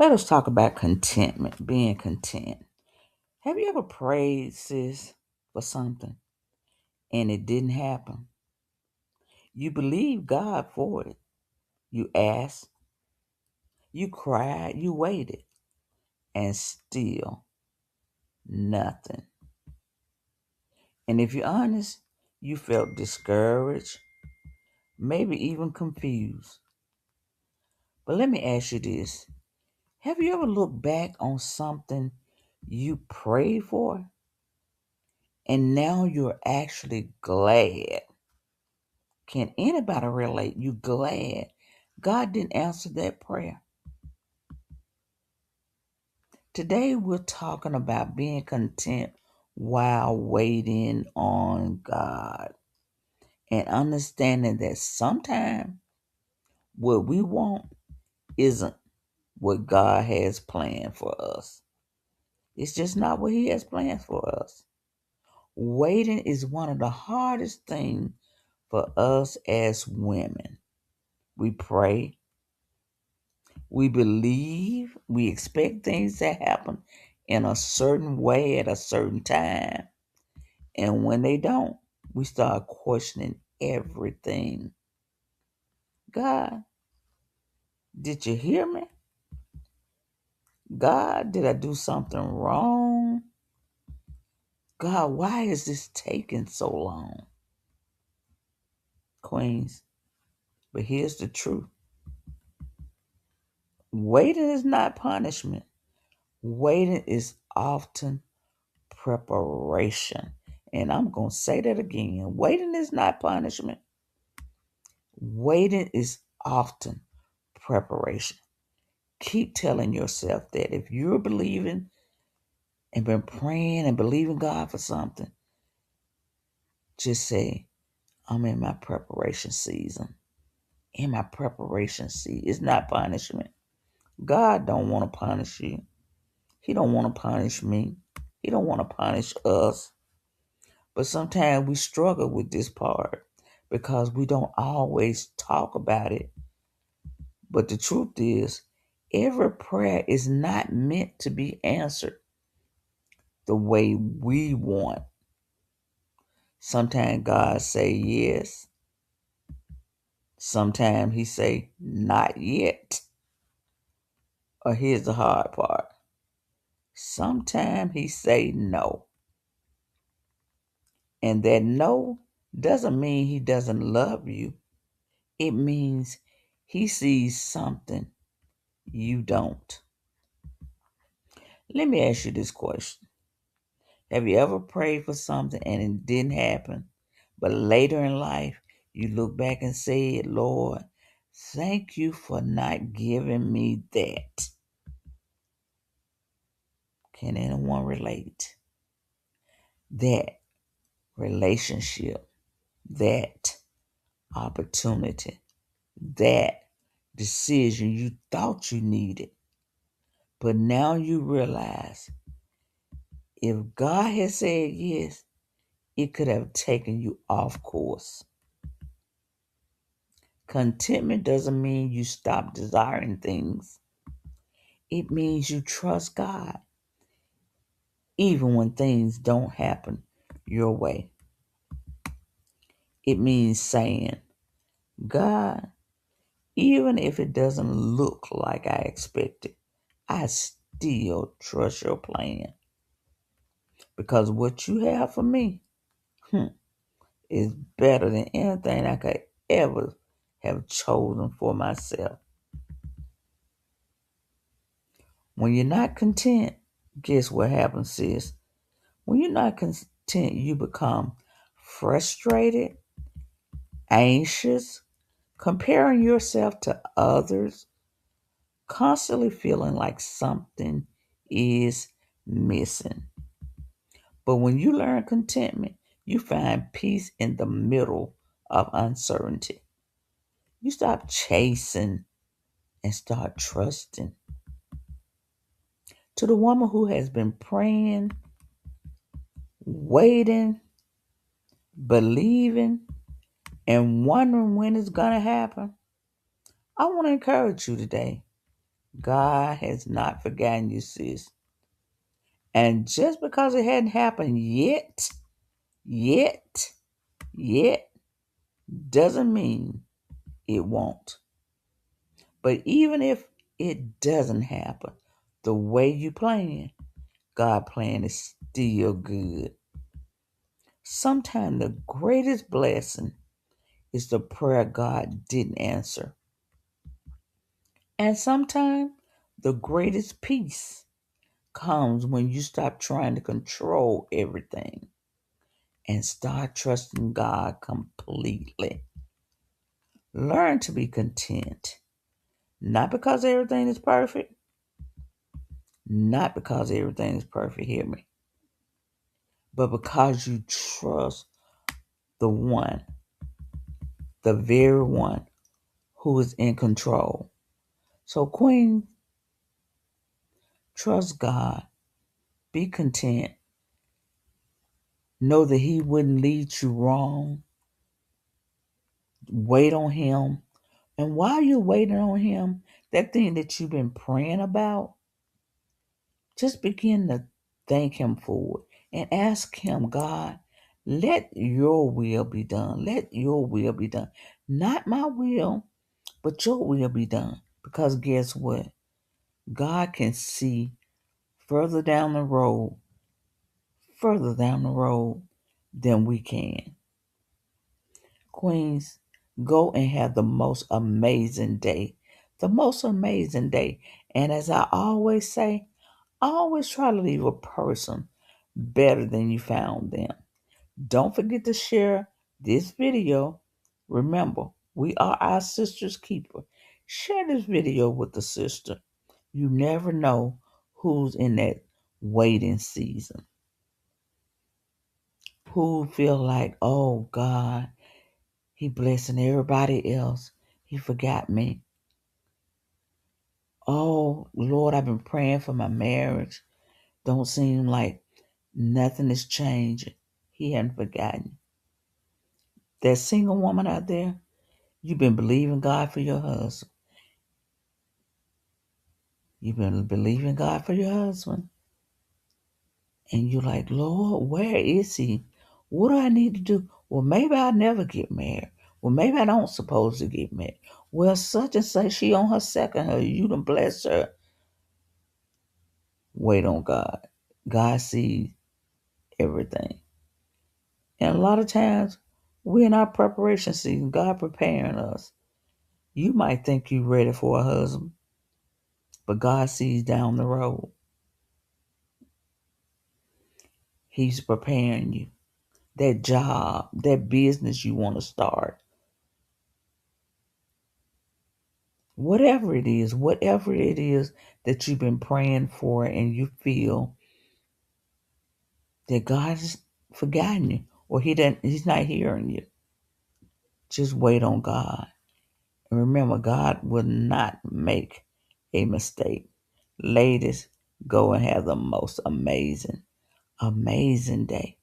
Let us talk about contentment, being content. Have you ever prayed, sis, for something and it didn't happen? You believe God for it. You asked, you cried, you waited, and still nothing. And if you're honest, you felt discouraged, maybe even confused. But let me ask you this. Have you ever looked back on something you prayed for and now you're actually glad? Can anybody relate? You glad God didn't answer that prayer? Today we're talking about being content while waiting on God and understanding that sometimes what we want isn't what God has planned for us. It's just not what He has planned for us. Waiting is one of the hardest things for us as women. We pray, we believe, we expect things to happen in a certain way at a certain time. And when they don't, we start questioning everything. God, did you hear me? God, did I do something wrong? God, why is this taking so long? Queens, but here's the truth. Waiting is not punishment. Waiting is often preparation. And I'm going to say that again. Waiting is not punishment. Waiting is often preparation. Keep telling yourself that if you're believing and been praying and believing God for something, just say, I'm in my preparation season. In my preparation season. It's not punishment. God don't want to punish you. He don't want to punish me. He don't want to punish us. But sometimes we struggle with this part because we don't always talk about it. But the truth is, every prayer is not meant to be answered the way we want. Sometimes God say yes. Sometimes He say not yet. Or here's the hard part. Sometimes He say no. And that no doesn't mean He doesn't love you. It means He sees something you don't. Let me ask you this question. Have you ever prayed for something and it didn't happen, but later in life you look back and said, Lord, thank you for not giving me that? Can anyone relate? That relationship, that opportunity, that decision you thought you needed, but now you realize if God had said yes, it could have taken you off course. Contentment doesn't mean you stop desiring things. It means you trust God, even when things don't happen your way. It means saying, God, even if it doesn't look like I expected, I still trust your plan. Because what you have for me is better than anything I could ever have chosen for myself. When you're not content, guess what happens, sis? When you're not content, you become frustrated, anxious, comparing yourself to others, constantly feeling like something is missing. But when you learn contentment, you find peace in the middle of uncertainty. You stop chasing and start trusting. To the woman who has been praying, waiting, believing, and wondering when it's going to happen, I want to encourage you today. God has not forgotten you, sis. And just because it hadn't happened yet, doesn't mean it won't. But even if it doesn't happen the way you plan, God's plan is still good. Sometimes the greatest blessing is the prayer God didn't answer. And sometimes the greatest peace comes when you stop trying to control everything and start trusting God completely. Learn to be content, not because everything is perfect, hear me, but because you trust the one, the very one who is in control. So, Queen, trust God, be content, know that He wouldn't lead you wrong, wait on Him. And while you're waiting on Him, that thing that you've been praying about, just begin to thank Him for it and ask Him, God, let your will be done. Let your will be done. Not my will, but your will be done. Because guess what? God can see further down the road than we can. Queens, go and have the most amazing day. The most amazing day. And as I always say, always try to leave a person better than you found them. Don't forget to share this video. Remember, we are our sister's keeper. Share this video with the sister. You never know who's in that waiting season. Who feel like, oh God, He blessing everybody else. He forgot me. Oh Lord, I've been praying for my marriage. Don't seem like nothing is changing. He hadn't forgotten. That single woman out there, you've been believing God for your husband. You've been believing God for your husband. And you're like, Lord, where is he? What do I need to do? Well, maybe I'll never get married. Well, maybe I don't supposed to get married. Well, such and such, she on her second, you done bless her. Wait on God. God sees everything. And a lot of times, we're in our preparation season, God preparing us. You might think you're ready for a husband, but God sees down the road. He's preparing you. That job, that business you want to start. Whatever it is that you've been praying for and you feel that God has forgotten you or He's not hearing you. Just wait on God. And remember, God will not make a mistake. Ladies, go and have the most amazing day.